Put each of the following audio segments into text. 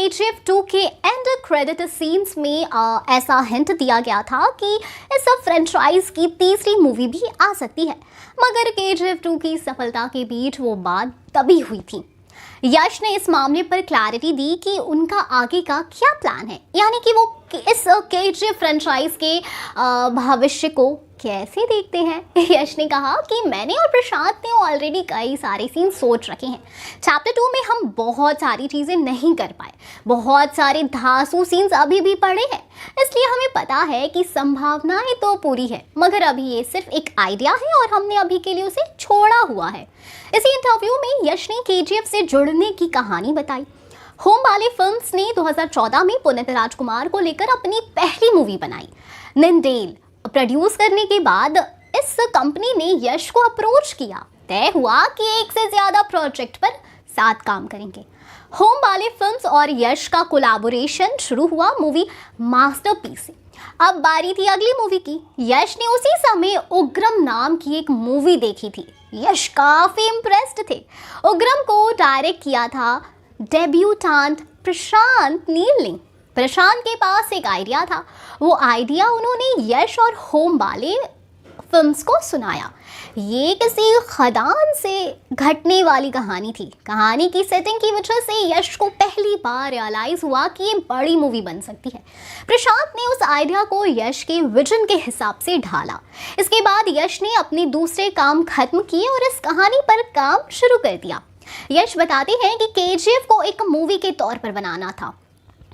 KGF 2 के and credit scenes में ऐसा हिंट दिया गया था कि इस फ्रेंचाइज की तीसरी मूवी भी आ सकती है, मगर KGF 2 की सफलता के बीच वो बात तभी हुई थी। यश ने इस मामले पर क्लैरिटी दी कि उनका आगे का क्या प्लान है, यानी कि वो इस KGF फ्रेंचाइज के भविष्य को कैसे देखते हैं। यश ने कहा कि मैंने और प्रशांत ने ऑलरेडी कई सारे सीन सोच रखे हैं। चैप्टर 2 में हम बहुत सारी चीज़ें नहीं कर पाए, बहुत सारे धांसू सीन्स अभी भी पड़े हैं, इसलिए हमें पता है कि संभावनाएं तो पूरी है, मगर अभी ये सिर्फ एक आइडिया है और हमने अभी के लिए उसे छोड़ा हुआ है। इसी इंटरव्यू में यश ने KGF से जुड़ने की कहानी बताई। होम बाले फिल्म्स ने 2014 में पुनीत राजकुमार को लेकर अपनी पहली मूवी बनाई। निंदेल प्रोड्यूस करने के बाद इस कंपनी ने यश को अप्रोच किया। तय हुआ कि एक से ज्यादा प्रोजेक्ट पर साथ काम करेंगे। होम बाले फिल्म्स और यश का कोलैबोरेशन शुरू हुआ मूवी मास्टरपीस से। अब बारी थी अगली मूवी की। यश ने उसी समय उग्रम नाम की एक मूवी देखी थी। यश काफी इम्प्रेस्ड थे। उग्रम को डायरेक्ट किया था डेब्यूटेंट प्रशांत नील ने। प्रशांत के पास एक आइडिया था, वो आइडिया उन्होंने यश और होम बाले फिल्म्स को सुनाया। ये किसी खदान से घटने वाली कहानी थी। कहानी की सेटिंग की वजह से यश को पहली बार रियलाइज हुआ कि ये बड़ी मूवी बन सकती है। प्रशांत ने उस आइडिया को यश के विजन के हिसाब से ढाला। इसके बाद यश ने अपने दूसरे काम खत्म किए और इस कहानी पर काम शुरू कर दिया। यश बताते हैं कि KGF को एक मूवी के तौर पर बनाना था,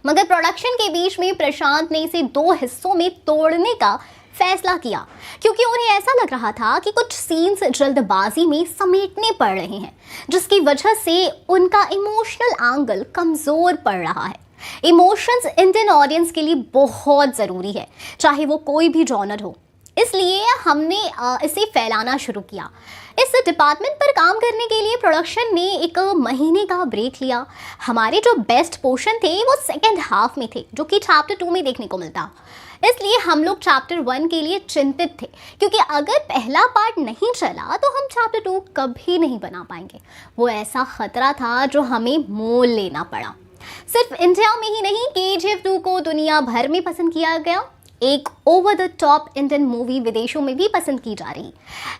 मगर प्रोडक्शन के बीच में प्रशांत ने इसे 2 हिस्सों में तोड़ने का फैसला किया, क्योंकि उन्हें ऐसा लग रहा था कि कुछ सीन्स जल्दबाजी में समेटने पड़ रहे हैं, जिसकी वजह से उनका इमोशनल एंगल कमज़ोर पड़ रहा है। इमोशंस इंडियन ऑडियंस के लिए बहुत ज़रूरी है, चाहे वो कोई भी जॉनर हो। इसलिए हमने इसे फैलाना शुरू किया। इस डिपार्टमेंट पर काम करने के लिए प्रोडक्शन ने 1 महीने का ब्रेक लिया। हमारे जो बेस्ट पोर्शन थे वो सेकेंड हाफ में थे, जो कि चैप्टर 2 में देखने को मिलता। इसलिए हम लोग चैप्टर 1 के लिए चिंतित थे, क्योंकि अगर पहला पार्ट नहीं चला तो हम चैप्टर 2 कभी नहीं बना पाएंगे। वो ऐसा खतरा था जो हमें मोल लेना पड़ा। सिर्फ इंडिया में ही नहीं, KGF 2 को दुनिया भर में पसंद किया गया। एक over the top Indian movie विदेशों में भी पसंद की जा रही।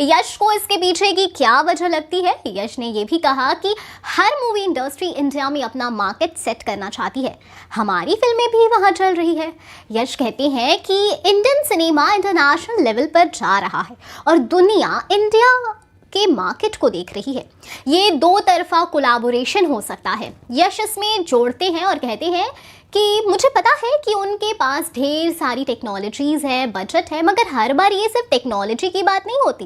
यश को इसके पीछे की क्या वजह लगती है? यश ने यह भी कहा कि हर मूवी इंडस्ट्री इंडिया में अपना मार्केट सेट करना चाहती है। हमारी फिल्में भी वहां चल रही है। यश कहते हैं कि इंडियन सिनेमा इंटरनेशनल लेवल पर जा रहा है और दुनिया इंडिया के मार्केट को देख रही है। ये 2 तरफा कोलैबोरेशन हो सकता है। यश इसमें जोड़ते हैं और कहते हैं कि मुझे पता है कि उनके पास ढेर सारी टेक्नोलॉजीज़ है, बजट है, मगर हर बार ये सिर्फ टेक्नोलॉजी की बात नहीं होती।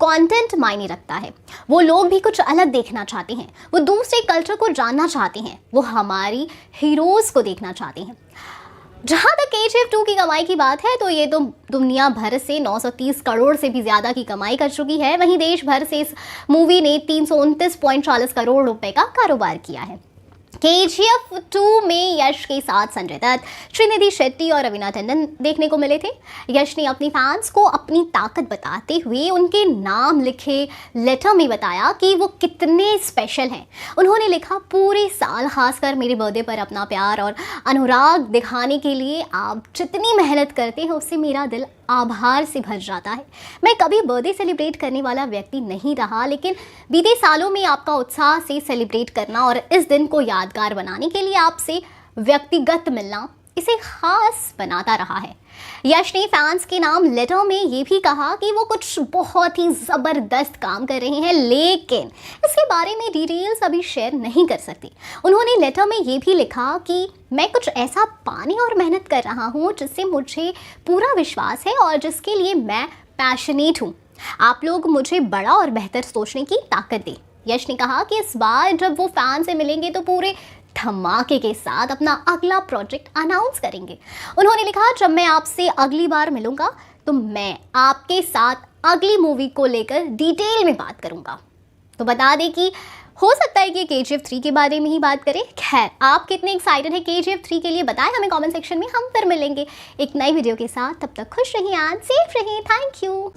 कंटेंट मायने रखता है। वो लोग भी कुछ अलग देखना चाहते हैं, वो दूसरे कल्चर को जानना चाहते हैं, वो हमारी हीरोज़ को देखना चाहते हैं। जहाँ तक KGF 2 की कमाई की बात है तो ये तो दुनिया भर से 930 करोड़ से भी ज़्यादा की कमाई कर चुकी है। वहीं देश भर से इस मूवी ने 329.40 करोड़ रुपए का कारोबार किया है। KGF 2 में यश के साथ संजय दत्त, श्रीनिधि शेट्टी और रवीना टंडन देखने को मिले थे। यश ने अपनी फैंस को अपनी ताकत बताते हुए उनके नाम लिखे लेटर में बताया कि वो कितने स्पेशल हैं। उन्होंने लिखा, पूरे साल खासकर मेरे बर्थडे पर अपना प्यार और अनुराग दिखाने के लिए आप जितनी मेहनत करते हैं उससे मेरा दिल आभार से भर जाता है। मैं कभी बर्थडे सेलिब्रेट करने वाला व्यक्ति नहीं रहा, लेकिन बीते सालों में आपका उत्साह से सेलिब्रेट करना और इस दिन को यादगार बनाने के लिए आपसे व्यक्तिगत मिलना इसे खास बनाता रहा है। यश ने फैंस के नाम लेटर में ये भी कहा कि वो कुछ बहुत ही ज़बरदस्त काम कर रहे हैं, लेकिन इसके बारे में डिटेल्स अभी शेयर नहीं कर सकते। उन्होंने लेटर में ये भी लिखा कि मैं कुछ ऐसा पाने और मेहनत कर रहा हूँ जिससे मुझे पूरा विश्वास है और जिसके लिए मैं पैशनेट हूँ। आप लोग मुझे बड़ा और बेहतर सोचने की ताकत दें। यश ने कहा कि इस बार जब वो फैन से मिलेंगे तो पूरे धमाके के साथ अपना अगला प्रोजेक्ट अनाउंस करेंगे। उन्होंने लिखा, जब मैं आपसे अगली बार मिलूंगा तो मैं आपके साथ अगली मूवी को लेकर डिटेल में बात करूंगा। तो बता दें कि हो सकता है कि KGF 3 के बारे में ही बात करें। खैर, आप कितने एक्साइटेड हैं KGF 3 के लिए बताएं हमें कमेंट सेक्शन में। हम फिर मिलेंगे एक नई वीडियो के साथ। तब तक खुश रहिए एंड सेफ रहिए। Thank you.